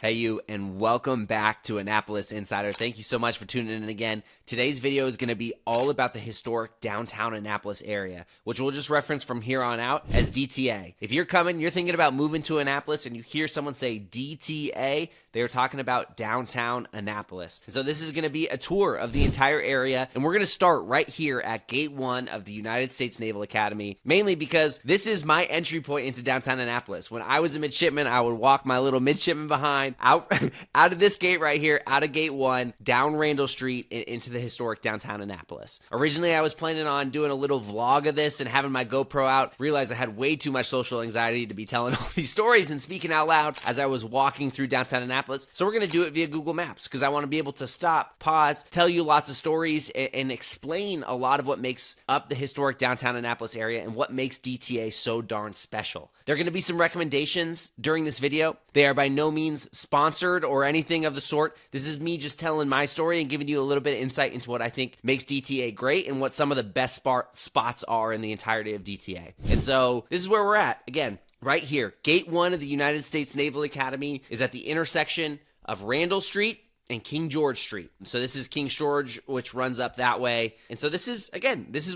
Hey you, and welcome back to Annapolis Insider. Thank you so much for tuning in again. Today's video is going to be all about the historic downtown Annapolis area, which we'll just reference from here on out as DTA. If you're thinking about moving to Annapolis and you hear someone say DTA, they're talking about downtown Annapolis. And so this is going to be a tour of the entire area, and we're going to start right here at Gate 1 of the United States Naval Academy, mainly because this is my entry point into downtown Annapolis. When I was a midshipman, I would walk my little midshipman behind, out of this gate right here, out of Gate 1, down Randall Street, and into the historic downtown Annapolis. Originally, I was planning on doing a little vlog of this and having my GoPro out. Realized I had way too much social anxiety to be telling all these stories and speaking out loud as I was walking through downtown Annapolis. So we're going to do it via Google Maps because I want to be able to stop, pause, tell you lots of stories, and explain a lot of what makes up the historic downtown Annapolis area and what makes DTA so darn special. There are going to be some recommendations during this video. They are by no means sponsored or anything of the sort. This is me just telling my story and giving you a little bit of insight into what I think makes DTA great and what some of the best spots are in the entirety of DTA. And so this is where we're at. Again, right here, Gate 1 of the United States Naval Academy is at the intersection of Randall Street and King George Street. So this is King George, which runs up that way. And so this is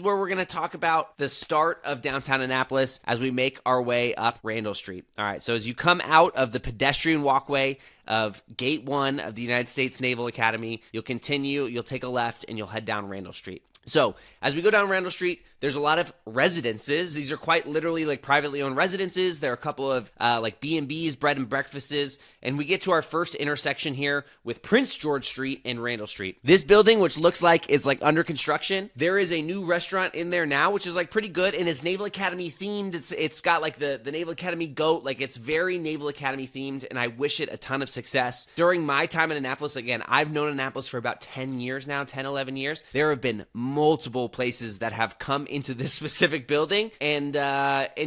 where we're going to talk about the start of downtown Annapolis as we make our way up Randall Street. All right, so as you come out of the pedestrian walkway of Gate 1 of the United States Naval Academy, you'll take a left, and you'll head down Randall Street. So as we go down Randall Street, there's a lot of residences. These are quite literally like privately owned residences. There are a couple of like B&Bs, bread and breakfasts, and we get to our first intersection here with Prince George Street and Randall Street. This building, which looks like it's like under construction, there is a new restaurant in there now, which is like pretty good, and it's Naval Academy themed. It's got like the Naval Academy goat, like it's very Naval Academy themed, and I wish it a ton of success. During my time in Annapolis, again, I've known Annapolis for about 10 years now, 10, 11 years. There have been multiple places that have come into this specific building and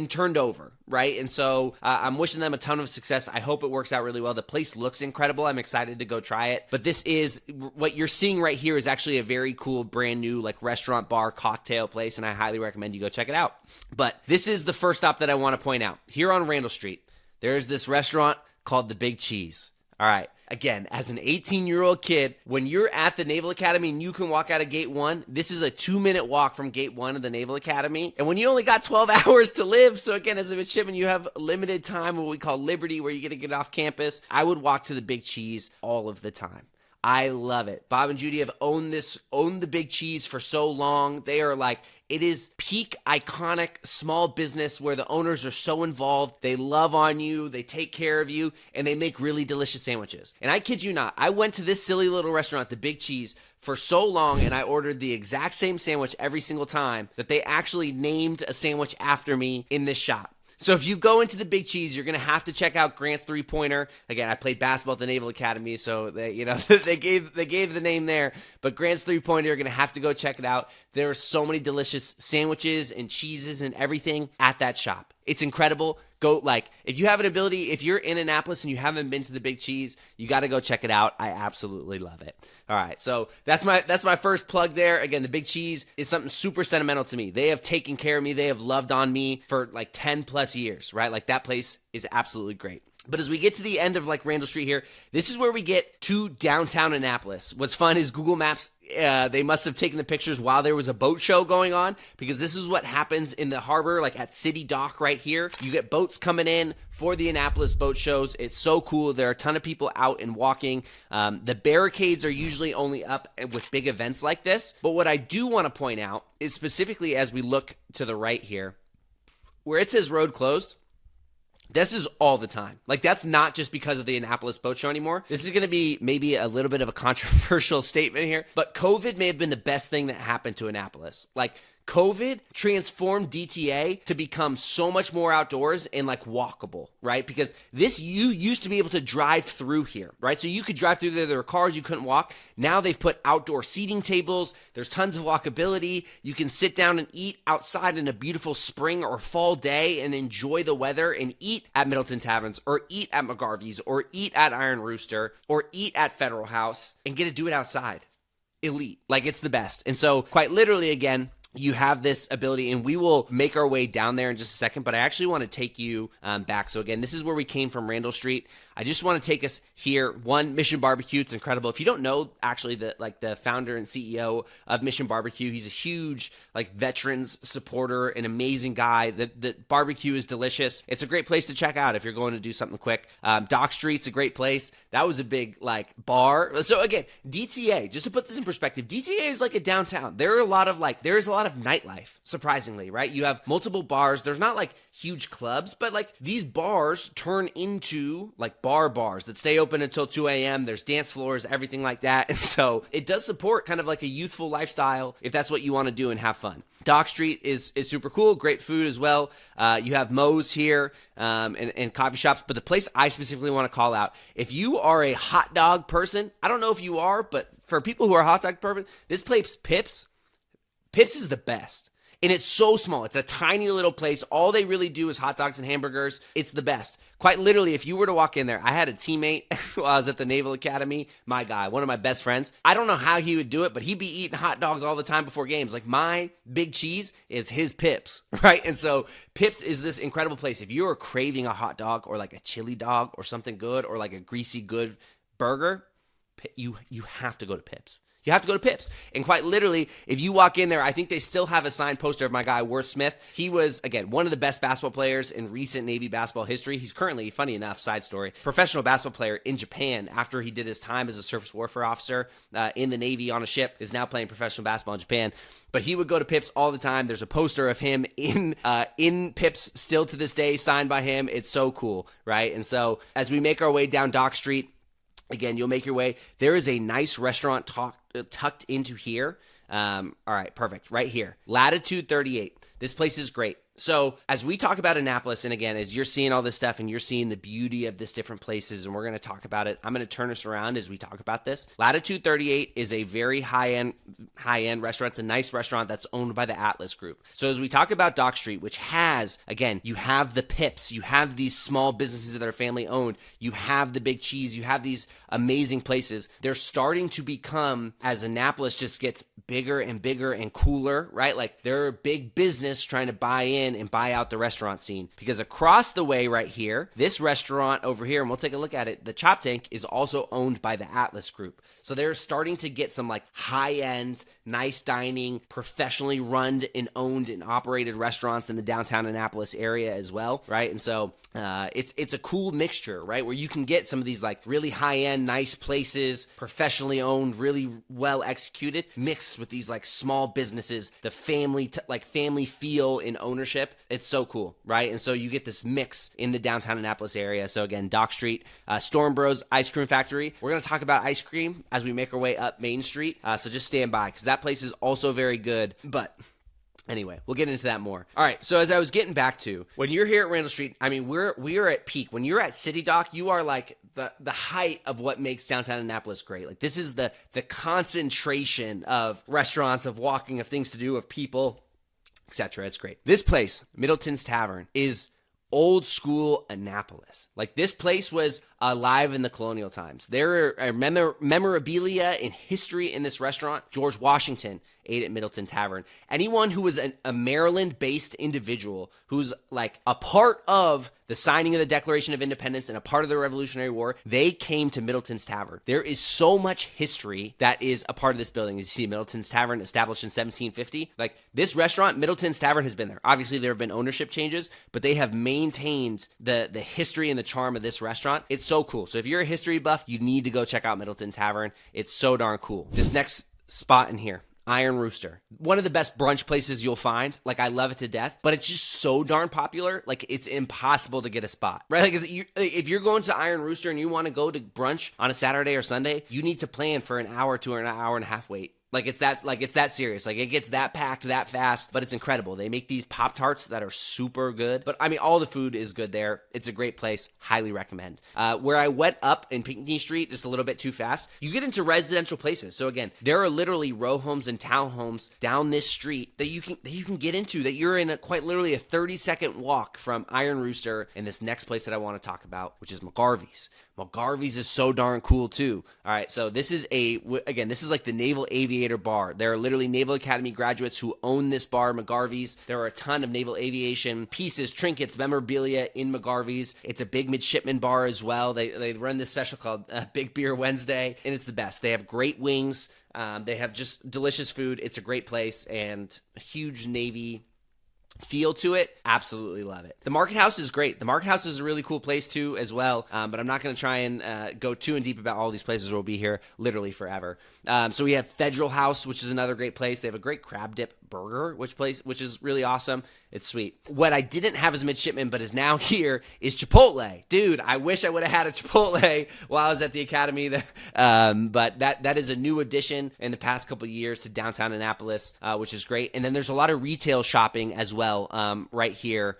turned over, right? And so I'm wishing them a ton of success. I hope it works out really well. The place looks incredible. I'm excited to go try it. But this is what you're seeing right here is actually a very cool brand new like restaurant, bar, cocktail place, and I highly recommend you go check it out. But this is the first stop that I want to point out. Here on Randall Street, there's this restaurant called the Big Cheese. All right. Again, as an 18-year-old kid, when you're at the Naval Academy and you can walk out of Gate 1, this is a 2-minute walk from Gate 1 of the Naval Academy. And when you only got 12 hours to live, so again, as a midshipman, you have limited time, what we call liberty, where you get to get off campus, I would walk to the Big Cheese all of the time. I love it. Bob and Judy have owned the Big Cheese for so long. They are like, it is peak iconic small business where the owners are so involved. They love on you, they take care of you, and they make really delicious sandwiches. And I kid you not, I went to this silly little restaurant, the Big Cheese, for so long, and I ordered the exact same sandwich every single time that they actually named a sandwich after me in this shop. So if you go into the Big Cheese, you're going to have to check out Grant's three-pointer. Again, I played basketball at the Naval Academy, so they gave the name there. But Grant's three-pointer, you're going to have to go check it out. There are so many delicious sandwiches and cheeses and everything at that shop. It's incredible. If you have an ability, if you're in Annapolis and you haven't been to the Big Cheese, you got to go check it out. I absolutely love it. All right, so that's my first plug there. Again, the Big Cheese is something super sentimental to me. They have taken care of me. They have loved on me for like 10 plus years, right? Like that place is absolutely great. But as we get to the end of like Randall Street here, this is where we get to downtown Annapolis. What's fun is Google Maps, they must have taken the pictures while there was a boat show going on, because this is what happens in the harbor, like at City Dock right here. You get boats coming in for the Annapolis boat shows. It's so cool. There are a ton of people out and walking. The barricades are usually only up with big events like this. But what I do want to point out is specifically as we look to the right here, where it says road closed, this is all the time. Like, that's not just because of the Annapolis Boat Show anymore. This is going to be maybe a little bit of a controversial statement here, but COVID may have been the best thing that happened to Annapolis. Like, COVID transformed DTA to become so much more outdoors and like walkable, right? Because you used to be able to drive through here, right? So you could drive through there. There were cars you couldn't walk. Now they've put outdoor seating tables. There's tons of walkability. You can sit down and eat outside in a beautiful spring or fall day and enjoy the weather and eat at Middleton Taverns or eat at McGarvey's or eat at Iron Rooster or eat at Federal House and get to do it outside. Elite. Like, it's the best. And so quite literally, again, you have this ability, and we will make our way down there in just a second, but I actually want to take you back. So again, this is where we came from, Randall Street. I just want to take us here. One, Mission Barbecue, it's incredible. If you don't know, actually, the founder and CEO of Mission Barbecue, he's a huge veterans supporter, an amazing guy. The barbecue is delicious. It's a great place to check out if you're going to do something quick. Dock Street's a great place. That was a big bar. So again, DTA, just to put this in perspective, DTA is like a downtown. There is a lot of nightlife, surprisingly, right? You have multiple bars. There's not huge clubs, but these bars turn into bars that stay open until 2 a.m. There's dance floors, everything like that. And so it does support kind of a youthful lifestyle if that's what you want to do and have fun. Dock Street is super cool. Great food as well. You have Moe's here and coffee shops. But the place I specifically want to call out, if you are a hot dog person, I don't know if you are, but for people who are hot dog person, this place, Pips is the best. And it's so small. It's a tiny little place. All they really do is hot dogs and hamburgers. It's the best. Quite literally, if you were to walk in there, I had a teammate while I was at the Naval Academy, my guy, one of my best friends. I don't know how he would do it, but he'd be eating hot dogs all the time before games. My big cheese is his Pips, right? And so Pips is this incredible place. If you're craving a hot dog or a chili dog or something good or a greasy good burger, you have to go to Pips. You have to go to Pips. And quite literally, if you walk in there, I think they still have a signed poster of my guy, Worth Smith. He was, again, one of the best basketball players in recent Navy basketball history. He's currently, funny enough, side story, professional basketball player in Japan after he did his time as a surface warfare officer in the Navy on a ship, is now playing professional basketball in Japan. But he would go to Pips all the time. There's a poster of him in Pips still to this day, signed by him. It's so cool, right? And so as we make our way down Dock Street, again, you'll make your way. There is a nice restaurant tucked into here. All right, perfect. Right here. Latitude 38. This place is great. So as we talk about Annapolis, and again, as you're seeing all this stuff and you're seeing the beauty of this different places, and we're going to talk about it, I'm going to turn us around as we talk about this. Latitude 38 is a very high-end restaurant. It's a nice restaurant that's owned by the Atlas Group. So as we talk about Dock Street, which has, again, you have the Pips, you have these small businesses that are family-owned, you have the Big Cheese, you have these amazing places. They're starting to become, as Annapolis just gets bigger and cooler, right? They're a big business trying to buy in and buy out the restaurant scene, because across the way right here, this restaurant over here, and we'll take a look at it, the Chop Tank, is also owned by the Atlas Group. So they're starting to get some high-end, nice dining, professionally run and owned and operated restaurants in the downtown Annapolis area as well, right? And so it's a cool mixture, right? Where you can get some of these really high-end, nice places, professionally owned, really well executed, mixed with these small businesses, the family family feel in ownership. It's so cool, right? And so you get this mix in the downtown Annapolis area. So again, Dock Street, Storm Bros Ice Cream Factory. We're going to talk about ice cream as we make our way up Main Street. So just stand by, because that place is also very good. But anyway, we'll get into that more. All right, so as I was getting back to, when you're here at Randall Street, I mean, we are at peak. When you're at City Dock, you are the height of what makes downtown Annapolis great. This is the concentration of restaurants, of walking, of things to do, of people, etc. It's great. This place, Middleton's Tavern, is old school Annapolis. This place was alive in the colonial times. There are memorabilia and history in this restaurant. George Washington ate at Middleton Tavern. Anyone who was a Maryland-based individual who's a part of the signing of the Declaration of Independence and a part of the Revolutionary War, they came to Middleton's Tavern. There is so much history that is a part of this building. As you see, Middleton's Tavern, established in 1750. This restaurant, Middleton's Tavern, has been there. Obviously, there have been ownership changes, but they have maintained the history and the charm of this restaurant. It's so cool. So if you're a history buff, you need to go check out Middleton Tavern. It's so darn cool. This next spot in here, Iron Rooster. One of the best brunch places you'll find. I love it to death, but it's just so darn popular. It's impossible to get a spot, right? If you're going to Iron Rooster and you want to go to brunch on a Saturday or Sunday, you need to plan for an hour to an hour and a half wait. It's that serious. It gets that packed that fast, but it's incredible. They make these Pop-Tarts that are super good. But I mean, all the food is good there. It's a great place. Highly recommend. Where I went up in Pinckney Street just a little bit too fast, you get into residential places. So again, there are literally row homes and townhomes down this street that you can get into, that you're in quite literally a 30-second walk from Iron Rooster and this next place that I want to talk about, which is McGarvey's. Well, Garvey's is so darn cool too. All right, so this is this is like the Naval Aviator Bar. There are literally Naval Academy graduates who own this bar, McGarvey's. There are a ton of naval aviation pieces, trinkets, memorabilia in McGarvey's. It's a big midshipman bar as well. They run this special called Big Beer Wednesday, and it's the best. They have great wings. They have just delicious food. It's a great place and a huge Navy feel to it. Absolutely love it. The Market House is great. The Market House is a really cool place too as well, but I'm not going to try and go too in deep about all these places. We'll be here literally forever. So we have Federal House, which is another great place. They have a great crab dip burger, which is really awesome. It's sweet. What I didn't have as a midshipman, but is now here, is Chipotle. Dude, I wish I would have had a Chipotle while I was at the academy. But that is a new addition in the past couple of years to downtown Annapolis, which is great. And then there's a lot of retail shopping as well right here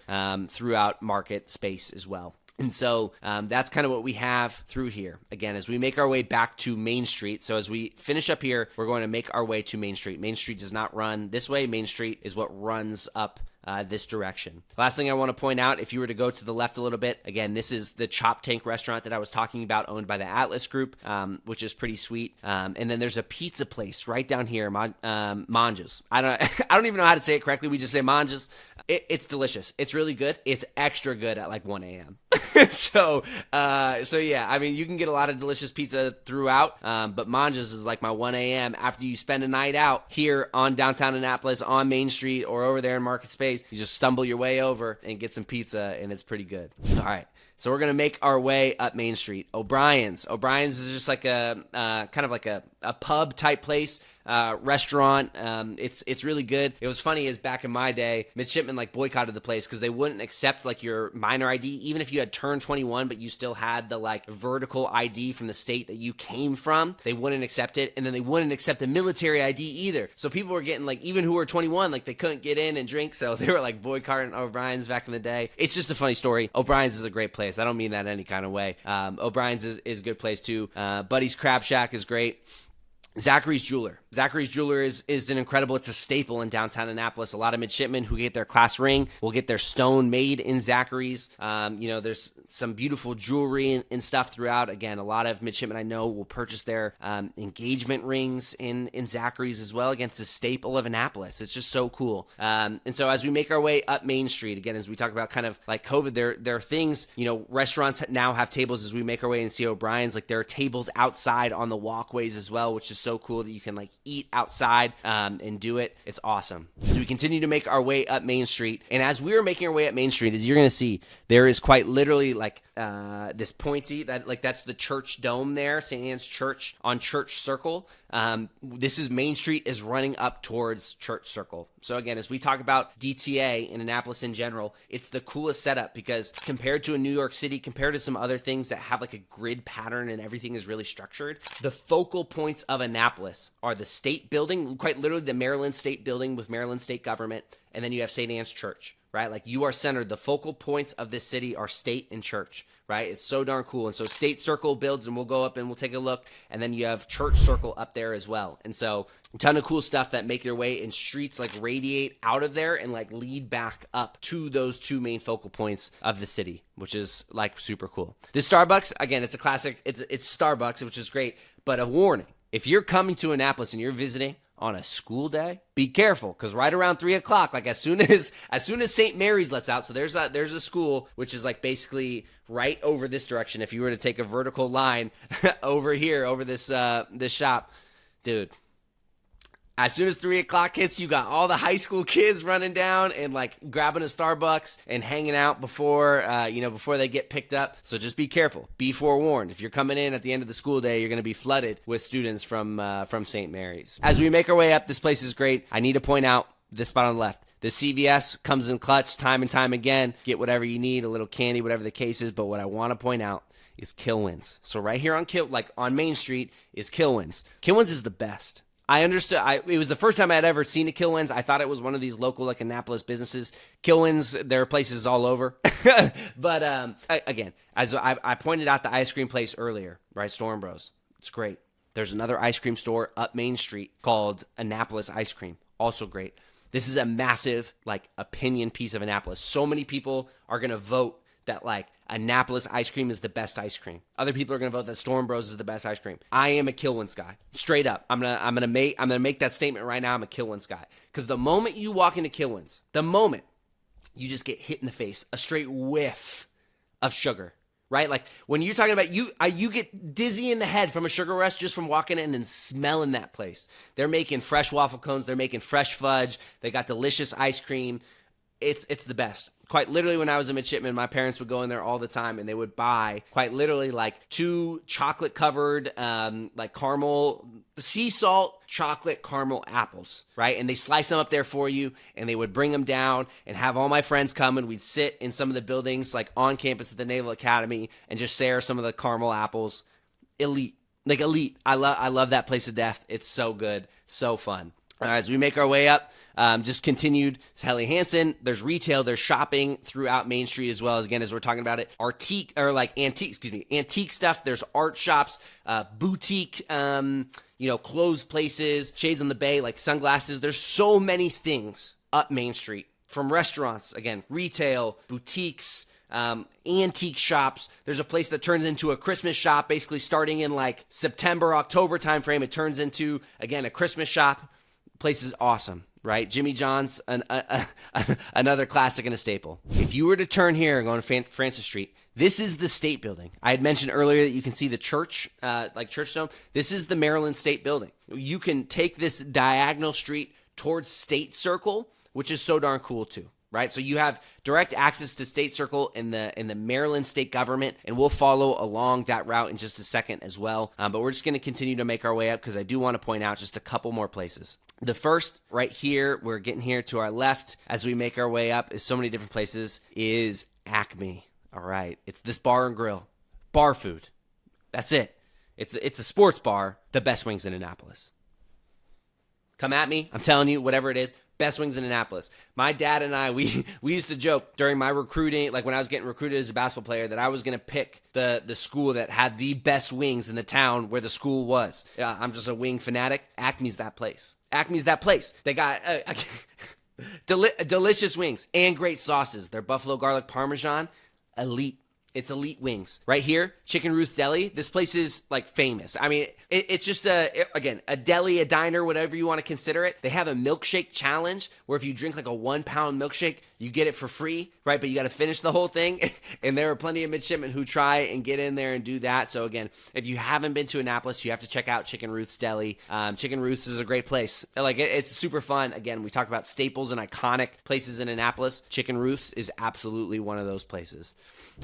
throughout market space as well. And so that's kind of what we have through here. Again, as we make our way back to Main Street. So as we finish up here, we're going to make our way to Main Street. Main Street does not run this way. Main Street is what runs up this direction. Last thing I want to point out, if you were to go to the left a little bit, again, this is the Chop Tank restaurant that I was talking about, owned by the Atlas Group, which is pretty sweet. And then there's a pizza place right down here, Manja's. I don't even know how to say it correctly. We just say Manja's. It's delicious. It's really good. It's extra good at like 1 a.m. So yeah, I mean, you can get a lot of delicious pizza throughout, but Manja's is like my 1 a.m. after you spend a night out here on downtown Annapolis, on Main Street, or over there in Market Space. You just stumble your way over and get some pizza, and it's pretty good. All right. So we're going to make our way up Main Street. O'Brien's. O'Brien's is just like a kind of like a pub type place, restaurant. It's really good. It was funny is back in my day, midshipmen like boycotted the place because they wouldn't accept like your minor ID, even if you had turned 21, but you still had the like vertical ID from the state that you came from. They wouldn't accept it. And then they wouldn't accept the military ID either. So people were getting like, even who were 21, like they couldn't get in and drink. So they were like boycotting O'Brien's back in the day. It's just a funny story. O'Brien's is a great place. I don't mean that any kind of way. O'Brien's is a good place too. Buddy's Crab Shack is great. Zachary's Jeweler. Zachary's Jeweler is an incredible, it's a staple in downtown Annapolis. A lot of midshipmen who get their class ring will get their stone made in Zachary's. There's some beautiful jewelry and stuff throughout. Again, a lot of midshipmen I know will purchase their engagement rings in Zachary's as well. Again, it's a staple of Annapolis. It's just so cool. And so as we make our way up Main Street, again, as we talk about kind of like COVID, there are things, restaurants now have tables as we make our way and see O'Brien's. Like there are tables outside on the walkways as well, which is so cool that you can like eat outside and do it. It's awesome. So we continue to make our way up Main Street, and as we are making our way up Main Street, as you're going to see, there is quite literally like this pointy that's the church dome there, St. Anne's Church on Church Circle. This is Main Street is running up towards Church Circle. So again, as we talk about DTA in Annapolis in general, it's the coolest setup because compared to a New York City, compared to some other things that have like a grid pattern and everything is really structured, the focal points of Annapolis are the state building, quite literally the Maryland State Building with Maryland State government, and then you have St. Anne's Church, right? Like you are centered. The focal points of this city are state and church, right? It's so darn cool. And so State Circle builds, and we'll go up and we'll take a look, and then you have Church Circle up there as well. And so a ton of cool stuff that make their way in streets like radiate out of there and like lead back up to those two main focal points of the city, which is like super cool. This Starbucks, again, it's a classic. It's Starbucks, which is great, but a warning. If you're coming to Annapolis and you're visiting on a school day, be careful, because right around 3 o'clock, like as soon as St. Mary's lets out, so there's a school which is like basically right over this direction. If you were to take a vertical line over here, over this shop, dude, as soon as 3 o'clock hits, you got all the high school kids running down and like grabbing a Starbucks and hanging out before they get picked up. So just be careful. Be forewarned. If you're coming in at the end of the school day, you're going to be flooded with students from St. Mary's. As we make our way up, this place is great. I need to point out this spot on the left. The CVS comes in clutch time and time again. Get whatever you need, a little candy, whatever the case is. But what I want to point out is Kilwins. So right here on Main Street is Kilwins. Kilwins is the best. I understood. It was the first time I had ever seen a Kilwins. I thought it was one of these local, like Annapolis businesses. Kilwins, there are places all over. But again, as I pointed out the ice cream place earlier, right? Storm Bros. It's great. There's another ice cream store up Main Street called Annapolis Ice Cream. Also great. This is a massive, like, opinion piece of Annapolis. So many people are going to vote that like Annapolis ice cream is the best ice cream. Other people are gonna vote that Storm Bros is the best ice cream. I am a Kilwins guy, straight up. I'm gonna make that statement right now. I'm a Kilwins guy because the moment you walk into Kilwins, the moment you just get hit in the face, a straight whiff of sugar. Right? Like when you're talking about you get dizzy in the head from a sugar rush just from walking in and smelling that place. They're making fresh waffle cones. They're making fresh fudge. They got delicious ice cream. It's the best. Quite literally, when I was a midshipman, my parents would go in there all the time and they would buy quite literally like 2 chocolate covered, like caramel, sea salt chocolate caramel apples, right? And they slice them up there for you and they would bring them down and have all my friends come and we'd sit in some of the buildings like on campus at the Naval Academy and just share some of the caramel apples. Elite, like elite. I love that place to death. It's so good, so fun. All right, as we make our way up, just continued Helly Hansen. There's retail, there's shopping throughout Main Street as well. Again, as we're talking about it, antique stuff. There's art shops, boutique, clothes places, shades on the bay, like sunglasses. There's so many things up Main Street, from restaurants, again, retail, boutiques, antique shops. There's a place that turns into a Christmas shop, basically starting in like September, October timeframe. It turns into, again, a Christmas shop. Place is awesome, right? Jimmy John's, another classic and a staple. If you were to turn here and go on Francis Street, this is the State Building. I had mentioned earlier that you can see the church, like Church Dome. This is the Maryland State Building. You can take this diagonal street towards State Circle, which is so darn cool too. Right, so you have direct access to State Circle in the Maryland state government, and we'll follow along that route in just a second as well. But we're just going to continue to make our way up because I do want to point out just a couple more places. The first, right here, we're getting here to our left as we make our way up, is so many different places, is Acme. All right, it's this bar and grill, bar food. That's it. It's a sports bar, the best wings in Annapolis. Come at me, I'm telling you, whatever it is. Best wings in Annapolis. My dad and I, we used to joke during my recruiting, like when I was getting recruited as a basketball player, that I was going to pick the school that had the best wings in the town where the school was. I'm just a wing fanatic. Acme's that place. Acme's that place. They got delicious wings and great sauces. Their buffalo garlic parmesan, elite. It's elite wings. Right here, Chicken Ruth's Deli. This place is like famous. I mean, it's just a deli, a diner, whatever you want to consider it. They have a milkshake challenge where if you drink like a 1-pound milkshake, you get it for free, right? But you got to finish the whole thing. And there are plenty of midshipmen who try and get in there and do that. So again, if you haven't been to Annapolis, you have to check out Chicken Ruth's Deli. Chicken Ruth's is a great place. Like it's super fun. Again, we talk about staples and iconic places in Annapolis. Chicken Ruth's is absolutely one of those places.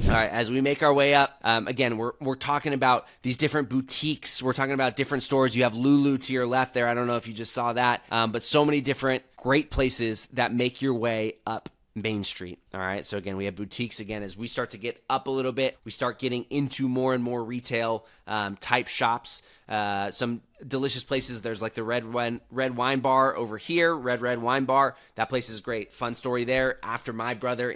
All right, as we make our way up, again, we're talking about these different boutiques. We're talking about different stores. You have Lulu to your left there. I don't know if you just saw that, but so many different great places that make your way up Main Street. All right. So again, we have boutiques. Again, as we start to get up a little bit, we start getting into more and more retail type shops. Some delicious places. There's like the red wine bar over here. Red wine bar. That place is great. Fun story there. After my brother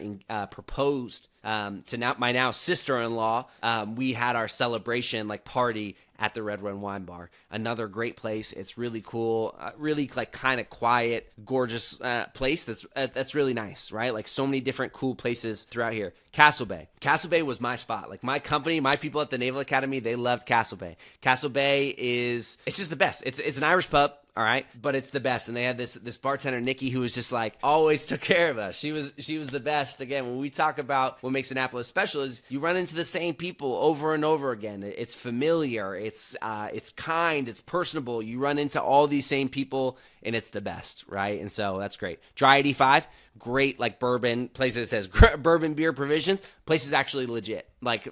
proposed to my now sister-in-law, we had our celebration like party at the Red Wine Bar. Another great place. It's really cool, really like kind of quiet, gorgeous place that's really nice, right? Like so many different cool places throughout here. Castle Bay. Castle Bay was my spot. Like my company, my people at the Naval Academy, they loved Castle Bay. Castle Bay it's just the best. It's an Irish pub. All right, but it's the best. And they had this bartender, Nikki, who was just like always took care of us. She was the best. Again, when we talk about what makes Annapolis special is you run into the same people over and over again. It's familiar, it's kind, it's personable. You run into all these same people and it's the best, right? And so that's great. Dry 85, great like bourbon place that says bourbon beer provisions. Place is actually legit. Like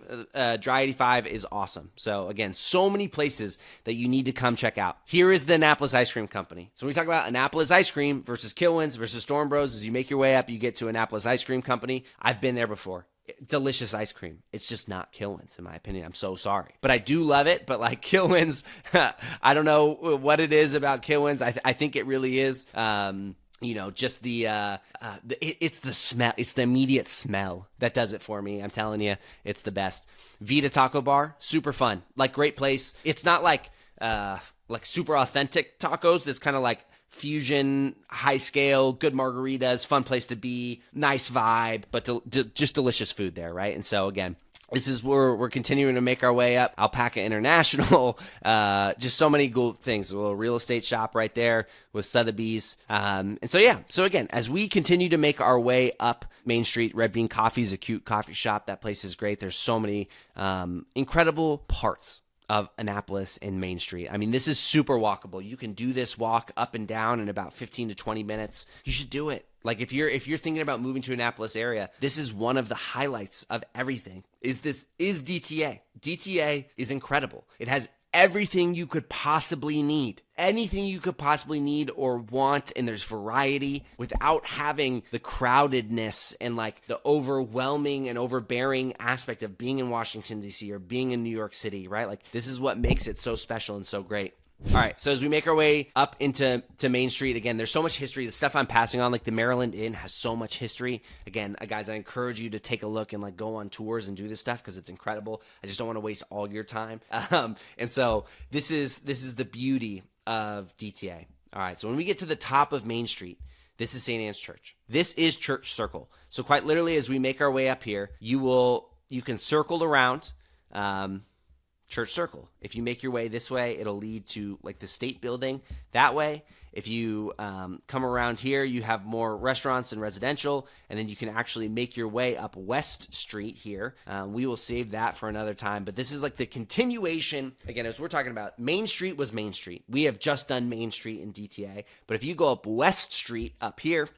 Dry 85 is awesome. So again, so many places that you need to come check out. Here is the Annapolis Ice Cream Company. So when we talk about Annapolis Ice Cream versus Kilwins versus Storm Bros, as you make your way up, you get to Annapolis Ice Cream Company. I've been there before. Delicious ice cream. It's just not Kilwins, in my opinion. I'm so sorry. But I do love it. But like Kilwins, I don't know what it is about Kilwins. I think it really is, just it's the smell. It's the immediate smell that does it for me. I'm telling you, it's the best. Vita Taco Bar, super fun. Like great place. It's not like super authentic tacos. That's kind of like fusion, high scale, good margaritas, fun place to be, nice vibe, but just delicious food there, right? And so again, this is where we're continuing to make our way up. Alpaca International, just so many cool things. A little real estate shop right there with Sotheby's. And so, yeah. So again, as we continue to make our way up Main Street, Red Bean Coffee is a cute coffee shop. That place is great. There's so many incredible parts of Annapolis and Main Street. I mean, this is super walkable. You can do this walk up and down in about 15 to 20 minutes. You should do it. Like if you're thinking about moving to Annapolis area, this is one of the highlights of everything. Is DTA. DTA is incredible. It has everything you could possibly need. Anything you could possibly need or want, and there's variety without having the crowdedness and like the overwhelming and overbearing aspect of being in Washington, D.C. or being in New York City, right? Like this is what makes it so special and so great. All right, so as we make our way up into Main Street, again, there's so much history. The stuff I'm passing on, like the Maryland Inn, has so much history. Again, guys, I encourage you to take a look and like go on tours and do this stuff because it's incredible. I just don't want to waste all your time. And so this is the beauty of DTA. All right, so when we get to the top of Main Street, this is St. Anne's Church. This is Church Circle. So quite literally, as we make our way up here, you can circle around. Church Circle. If you make your way this way, it'll lead to like the state building that way. If you come around here, you have more restaurants and residential, and then you can actually make your way up West Street here. We will save that for another time, but this is like the continuation. Again, as we're talking about, Main Street was Main Street. We have just done Main Street in DTA, but if you go up West Street up here,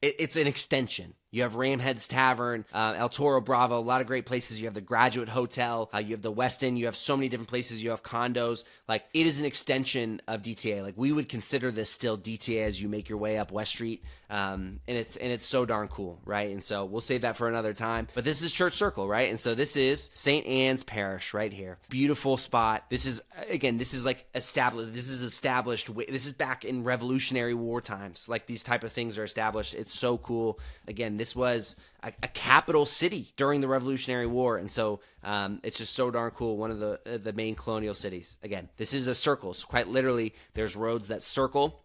it's an extension. You have Ramhead's Tavern, El Toro Bravo, a lot of great places. You have the Graduate Hotel, you have the Westin, you have so many different places. You have condos. Like, it is an extension of DTA. Like, we would consider this still DTA as you make your way up West Street. And it's so darn cool, right? And so we'll save that for another time. But this is Church Circle, right? And so this is St. Anne's Parish right here. Beautiful spot. This is, again, this is like established. This is established. This is back in Revolutionary War times. Like, these type of things are established. It's so cool. Again, this was a capital city during the Revolutionary War, and so it's just so darn cool. One of the main colonial cities. Again, this is a circle, so quite literally, there's roads that circle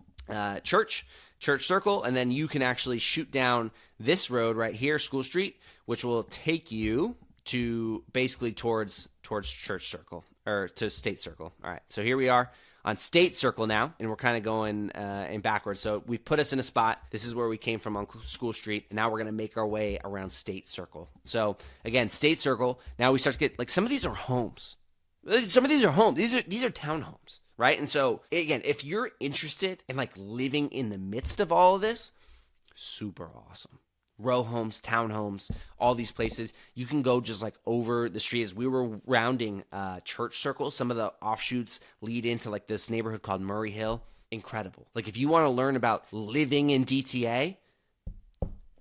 Church Circle, and then you can actually shoot down this road right here, School Street, which will take you to basically towards Church Circle, or to State Circle. All right, so here we are on State Circle now, and we're kind of going in backwards. So we've put us in a spot. This is where we came from on School Street, and now we're going to make our way around State Circle. So again, State Circle, now we start to get, like, some of these are homes. Some of these are homes. These are townhomes, right? And so, again, if you're interested in, like, living in the midst of all of this, super awesome. Row homes, townhomes, all these places. You can go just like over the street. As we were rounding Church Circle, some of the offshoots lead into like this neighborhood called Murray Hill. Incredible. Like, if you want to learn about living in DTA,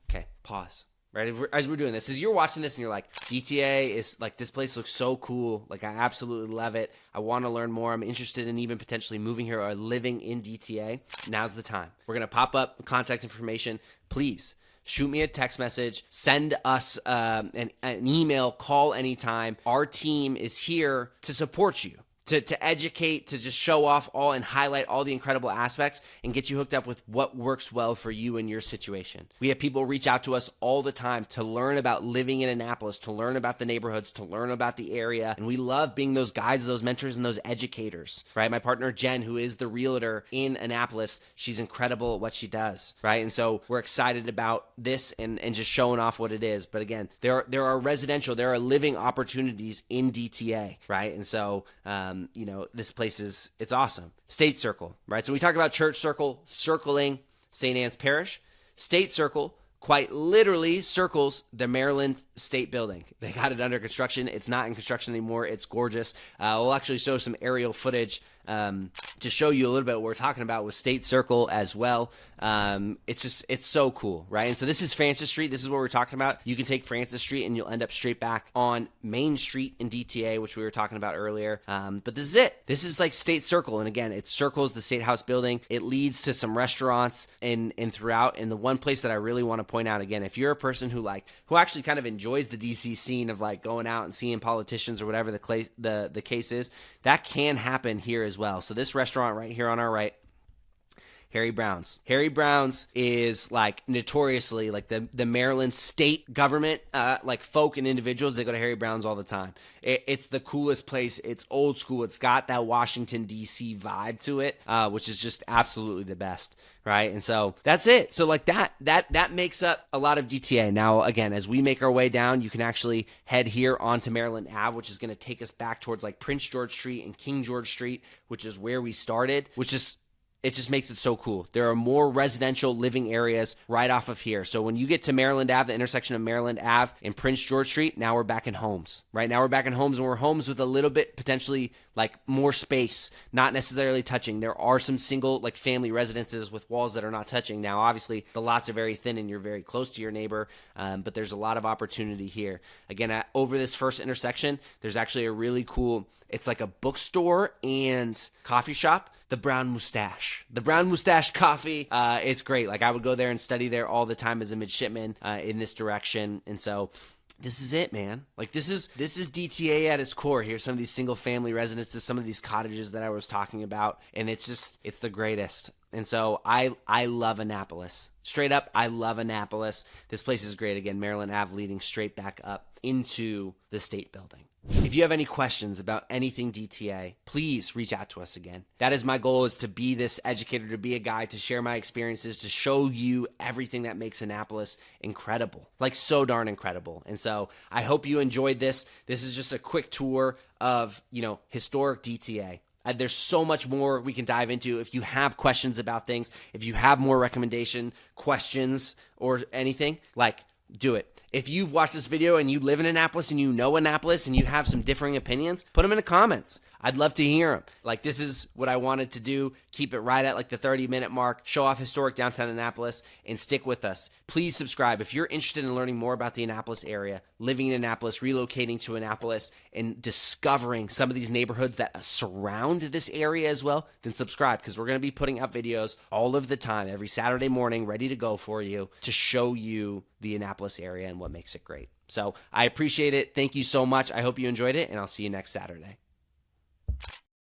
okay, pause. Right, as we're doing this, as you're watching this and you're like, DTA is like, this place looks so cool. Like, I absolutely love it. I want to learn more. I'm interested in even potentially moving here or living in DTA. Now's the time. We're going to pop up contact information. Please shoot me a text message, send us an email, call anytime. Our team is here to support you, to educate, to just show off all and highlight all the incredible aspects and get you hooked up with what works well for you and your situation. We have people reach out to us all the time to learn about living in Annapolis, to learn about the neighborhoods, to learn about the area. And we love being those guides, those mentors, and those educators, right? My partner, Jen, who is the realtor in Annapolis, she's incredible at what she does, right? And so we're excited about this and just showing off what it is. But again, there are residential, there are living opportunities in DTA, right? And so, this place it's awesome. State Circle, right? So we talk about Church Circle, circling St. Anne's Parish. State Circle quite literally circles the Maryland State Building. They got it under construction. It's not in construction anymore. It's gorgeous. We'll actually show some aerial footage to show you a little bit what we're talking about with State Circle as well. It's so cool, right? And so this is Francis Street. This is what we're talking about. You can take Francis Street and you'll end up straight back on Main Street in DTA, which we were talking about earlier. But this is it. This is like State Circle. And again, it circles the State House building. It leads to some restaurants and throughout. And the one place that I really want to point out, again, if you're a person who actually kind of enjoys the DC scene of like going out and seeing politicians or whatever the case is, that can happen here as well. So this restaurant right here on our right, Harry Brown's. Harry Brown's is like notoriously like the Maryland state government, like folk and individuals, they go to Harry Brown's all the time. It's the coolest place. It's old school. It's got that Washington, D.C. vibe to it, which is just absolutely the best, right? And so that's it. So like that makes up a lot of DTA. Now, again, as we make our way down, you can actually head here onto Maryland Ave, which is going to take us back towards like Prince George Street and King George Street, which is where we started, it just makes it so cool. There are more residential living areas right off of here. So when you get to Maryland Ave, the intersection of Maryland Ave and Prince George Street, now we're back in homes. Right now we're back in homes, and we're homes with a little bit potentially like more space, not necessarily touching. There are some single like family residences with walls that are not touching. Now, obviously, the lots are very thin and you're very close to your neighbor, but there's a lot of opportunity here. Again, over this first intersection, there's actually a really cool, it's like a bookstore and coffee shop. The Brown Mustache. The Brown Mustache Coffee. It's great. Like I would go there and study there all the time as a midshipman in this direction. And so this is it, man. Like this is DTA at its core. Here's some of these single family residences, some of these cottages that I was talking about. And it's the greatest. And so I love Annapolis. Straight up, I love Annapolis. This place is great. Again, Maryland Ave leading straight back up into the state building. If you have any questions about anything DTA, please reach out to us again. That is my goal, is to be this educator, to be a guide, to share my experiences, to show you everything that makes Annapolis incredible, like so darn incredible. And so I hope you enjoyed this. This is just a quick tour of, historic DTA. There's so much more we can dive into. If you have questions about things, if you have more recommendation questions or anything, do it. If you've watched this video and you live in Annapolis and you know Annapolis and you have some differing opinions, put them in the comments. I'd love to hear them. This is what I wanted to do. Keep it right at the 30-minute mark, show off historic downtown Annapolis, and stick with us. Please subscribe. If you're interested in learning more about the Annapolis area, living in Annapolis, relocating to Annapolis, and discovering some of these neighborhoods that surround this area as well, then subscribe, because we're going to be putting out videos all of the time, every Saturday morning, ready to go for you to show you the Annapolis area and what makes it great. So I appreciate it. Thank you so much. I hope you enjoyed it, and I'll see you next Saturday.